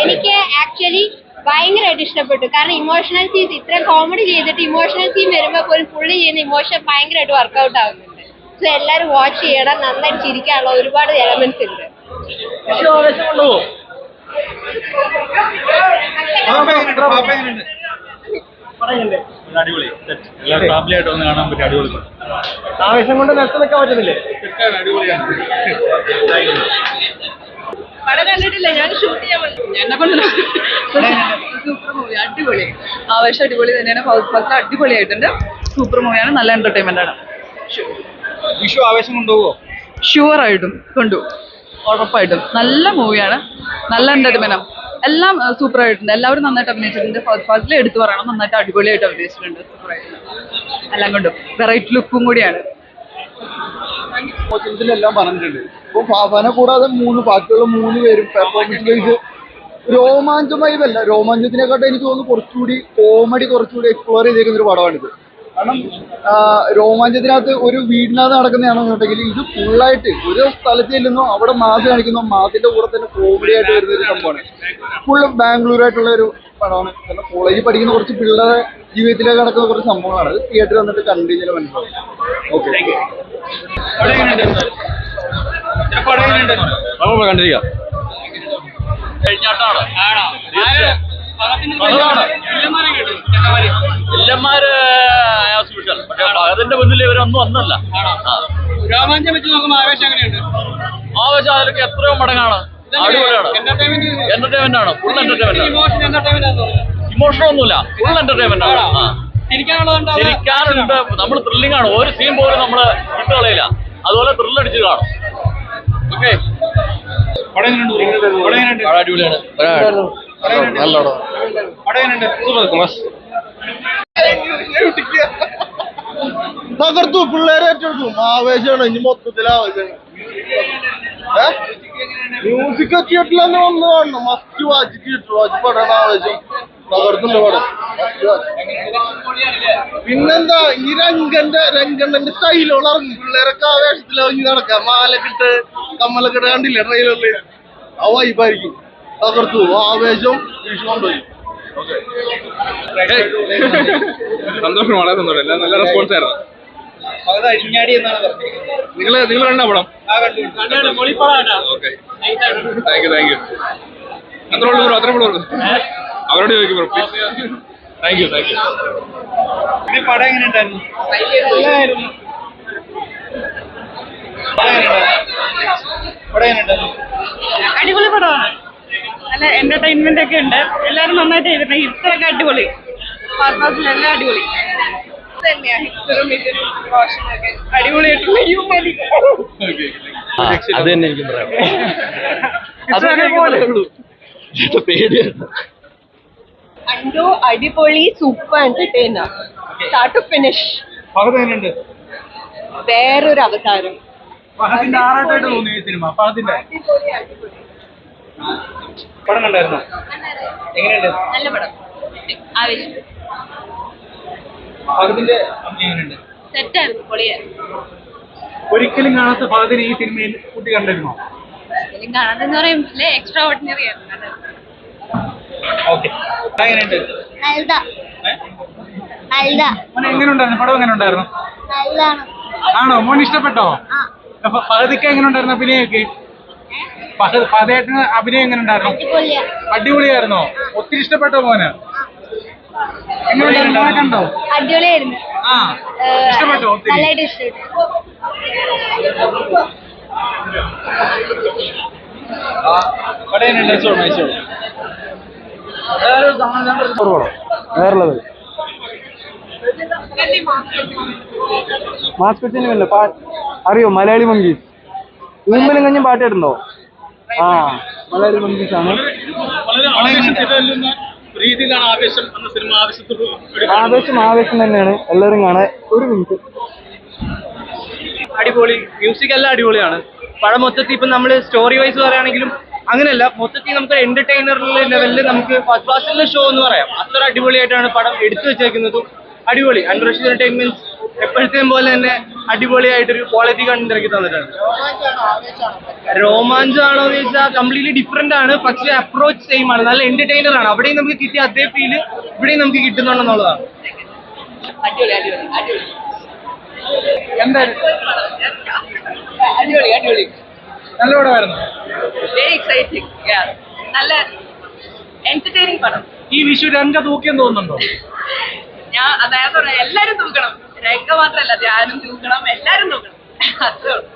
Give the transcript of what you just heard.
എനിക്ക് ആക്ച്വലി ഭയങ്കരമായിട്ട് ഇഷ്ടപ്പെട്ടു. കാരണം ഇമോഷണൽ സീൻ ഇത്ര കോമഡി ചെയ്തിട്ട് ഇമോഷണൽ സീൻ വരുമ്പോൾ പോലും പുള്ളി ചെയ്യുന്ന ഇമോഷൻ ഭയങ്കരമായിട്ട് വർക്ക്ഔട്ട് ആവുന്നുണ്ട്. സോ എല്ലാരും വാച്ച് ചെയ്യണം. നന്നായിട്ട് ചിരിക്കാനുള്ള ഒരുപാട് എലമെന്റ്സ് ഉണ്ട്. ആവേശം കൊണ്ട് നിലത്ത് നിൽക്കാൻ പറ്റുന്നില്ലേ? പടം കണ്ടിട്ടില്ല, ഞാൻ ഷൂട്ട് ചെയ്യാൻ എന്നെ കൊണ്ട് സൂപ്പർ മൂവി, അടിപൊളി. ആവേശം അടിപൊളി തന്നെയാണ്. ഫസ്റ്റ് അടിപൊളിയായിട്ടുണ്ട്. സൂപ്പർ മൂവിയാണ്, നല്ല എന്റർടൈൻമെന്റ് ആണ്. വിഷു ആവേശം കൊണ്ടുപോകോ? ഷുവർ ആയിട്ടും കൊണ്ടുപോകും, ഉറപ്പായിട്ടും. നല്ല മൂവിയാണ്, നല്ല എന്റർടൈൻമെന്റ്. എല്ലാം സൂപ്പർ ആയിട്ടുണ്ട്. എല്ലാവരും നന്നായിട്ട് അഭിനയിച്ചിട്ടുണ്ട്. ഫസ്റ്റിൽ എടുത്തു പറയണം, നന്നായിട്ട് അടിപൊളിയായിട്ട് അഭിനയിച്ചിട്ടുണ്ട്. സൂപ്പർ ആയിട്ടുണ്ട് എല്ലാം കൊണ്ടും. വെറൈറ്റി ലുക്കും കൂടിയാണ്. എല്ലാം പറഞ്ഞിട്ടുണ്ട്. ഇപ്പൊ ഫാഫാനെ കൂടാതെ ബാക്കിയുള്ള 3 പേരും പെർഫോമൻസ് വൈസ് രോമാഞ്ചമയല്ല, രോമാഞ്ചത്തിനെക്കാട്ടും എനിക്ക് തോന്നുന്നു കുറച്ചുകൂടി കോമഡി കുറച്ചുകൂടി എക്സ്പ്ലോർ ചെയ്തേക്കുന്ന ഒരു പടമാണിത്. കാരണം രോമാഞ്ചത്തിനകത്ത് ഒരു വീടിനകത്ത് നടക്കുന്നതാണെന്നുണ്ടെങ്കിൽ ഇത് ഫുള്ളായിട്ട് ഒരു സ്ഥലത്ത് ചെല്ലുന്നു, അവിടെ മാസ് കാണിക്കുന്നു, മാസിന്റെ കൂടെ തന്നെ കോമഡി ആയിട്ട് വരുന്ന ഒരു സംഭവമാണ്. ഫുള്ള് ബാംഗ്ലൂരായിട്ടുള്ള ഒരു പടമാണ്. കാരണം കോളേജിൽ പഠിക്കുന്ന കുറച്ച് പിള്ളേരെ ജീവിതത്തിലേക്ക് നടക്കുന്ന കുറച്ച് സംഭവങ്ങളാണ്. അത് തിയേറ്ററിൽ വന്നിട്ട് കണ്ടു കഴിഞ്ഞാൽ മനസ്സിലാവും. ഓക്കെ, കണ്ടിരിക്കാം. ഇല്ലന്മാര് പക്ഷെ അതിന്റെ മുന്നിൽ ഇവരൊന്നും ഒന്നല്ല. രോമാഞ്ചം വെച്ച് നോക്കുമ്പോൾ ആവേശം എങ്ങനെയുണ്ട്? ആവേശം അതിലൊക്കെ എത്രയോ മടങ്ങാണ്. അടിപൊളിയാണ്, എന്റർടൈൻമെന്റ് ആണ്, ഫുൾ എന്റർടൈൻമെന്റ് ആണ്. ഇമോഷണൽ ഒന്നുമില്ല, ഫുൾ എന്റർടൈൻമെന്റ് ആണ്. ചിരിക്കാനുണ്ട്, നമ്മൾ ത്രില്ലിംഗ് ആണ്. ഒരു സീൻ പോലും നമ്മള് വിട്ടുകളയില്ല, അതുപോലെ ത്രില്ലടിച്ച് കാണും. ഓക്കെ, അടിപൊളിയാണ്. തകർത്തു, പിള്ളേരെ ഏറ്റെടുത്തു. ആവേശമാണ് ഇനി മൊത്തത്തിൽ ആവേശം. മ്യൂസിക് തിയേറ്ററിൽ വന്ന് കാണണം. മസ്റ്റ് വാച്ച് തിയേറ്റർ വാച്ച് പടാണ് ആവേശം. തകർത്തുണ്ട് പടം. പിന്നെന്താ ഈ രംഗണ്ണന്റെ സ്റ്റൈലുള്ള പിള്ളേരൊക്കെ ആവേശത്തിലാവും നടക്കാം. മാലക്കിട്ട് കമ്മലൊക്കെ കണ്ടില്ലേ ട്രെയിലറില്? ആ വൈബായിരിക്കും. തകർത്തു, ആവേശം കൊണ്ടുപോയി. സന്തോഷം, വളരെ സന്തോഷം. എല്ലാം നല്ല റെസ്പോൺസ് ആയിരുന്നു. നിങ്ങൾ കണ്ട പടം? Okay, thank you. അത്രേ ഉള്ളൂ, അവരോട് ചോദിക്കും ബ്രോ, പ്ലീസ്. Thank you. പടം എങ്ങനെയുണ്ടായിരുന്നു? അടിപൊളി പടമാണ്. നല്ല എന്റർടൈൻമെന്റ് ഒക്കെ ഉണ്ട്. എല്ലാരും നന്നായിട്ട് ചെയ്തിട്ടുണ്ട്. ഹിറ്റ്സൊക്കെ അടിപൊളി, എല്ലാം അടിപൊളി തന്നെയാ. ഹിറ്റ്സറും അടിപൊളിയായിട്ടുള്ള അത് തന്നെ എനിക്കും പറയാം. അണ്ടോ അടിപൊളി, super entertainer, start to finish. വേറൊരു അവതാരം. പടം കണ്ടായിരുന്നോ? എങ്ങനെയുണ്ട്? നല്ല പടം, ആവേശം. ഫഹദിന്റെ എങ്ങനെയുണ്ട്? സെറ്റായിരുന്നു, പൊളിയായിരുന്നു. ഒരിക്കലും കാണാത്ത ഫഹദിനെ ഈ സിനിമയിൽ കൂട്ടി കണ്ടിരുന്നോ? കാണാതെന്ന് പറയുമ്പോൾ എക്സ്ട്രാ ഓർഡിനറി ആയിരുന്നു. ഓക്കെ, എങ്ങനെയുണ്ട്? എങ്ങനെയുണ്ടായിരുന്നു പടം? എങ്ങനെയുണ്ടായിരുന്നു? ആണോ? മോൻ ഇഷ്ടപ്പെട്ടോ? ഫഹദിക്ക് എങ്ങനെയുണ്ടായിരുന്നു അഭിനയൊക്കെ? ഫഹദേട്ടന് അഭിനയം എങ്ങനെയുണ്ടായിരുന്നു? അടിപൊളിയായിരുന്നോ? ഒത്തിരി ഇഷ്ടപ്പെട്ടോ മോന്? എങ്ങനെയുണ്ടായിരുന്നു? കണ്ടോ? അടിപൊളിയായിരുന്നു. ഇഷ്ടപ്പെട്ടോ? ഒത്തിരി നല്ലതായിട്ട് ഇഷ്ടപ്പെട്ടു. മാസ്ക് അറിയോ? മലയാളി മങ്കീസ് ഊമ്പലും കഞ്ഞും പാട്ടിടുന്നോ? ആ വളരെ മനസ്സിലാണ്. വളരെ ആവേശത്തിലുള്ള രീതിയിലാണ് ആവേശം എന്ന സിനിമ ആവേശം തന്നെയാണ്. എല്ലാവരും കാണാൻ. ഒരു മിനിറ്റ്. അടിപൊളി, മ്യൂസിക് എല്ലാം അടിപൊളിയാണ്. പടം മൊത്തത്തിൽ ഇപ്പം നമ്മൾ സ്റ്റോറി വൈസ് പറയുകയാണെങ്കിലും അങ്ങനെയല്ല, മൊത്തത്തിൽ നമുക്ക് എന്റർടൈനർ ലെവലിൽ നമുക്ക് ഫസ്റ്റ് ക്ലാസ്സിലെ ഷോ എന്ന് പറയാം. അത്ര അടിപൊളിയായിട്ടാണ് പടം എടുത്തു വെച്ചേക്കുന്നതും. അടിപൊളി അൺറഷ്ഡ് എന്റർടൈൻമെന്റ് എപ്പോഴത്തെയും പോലെ തന്നെ അടിപൊളിയായിട്ടൊരു ക്വാളിറ്റി കണ്ടന്റ് ഇറക്കി തന്നിട്ടാണ്. രോമാഞ്ചാണോ എന്ന് ചോദിച്ചാൽ കംപ്ലീറ്റ്ലി ഡിഫറെന്റ് ആണ്, പക്ഷേ അപ്രോച്ച് സെയിം ആണ്. നല്ല എന്റർടൈനർ ആണ്. അവിടെയും നമുക്ക് കിട്ടിയ അതേ ഫീല് ഇവിടെയും നമുക്ക് കിട്ടുന്നുണ്ടെന്നുള്ളതാണ്. എന്തായാലും നല്ല പടമായിരുന്നു. വെരി എക്സൈറ്റിംഗ്, നല്ല എന്റർടൈനിങ് പടം. ഈ വിഷു രംഗ തൂക്കിയെന്ന് തോന്നുന്നുണ്ടോ? ഞാൻ അതായത് എല്ലാരും തൂക്കണം, രംഗ മാത്രല്ല, ധ്യാനം തൂക്കണം, എല്ലാരും തൂക്കണം. അത്രേ ഉള്ളൂ.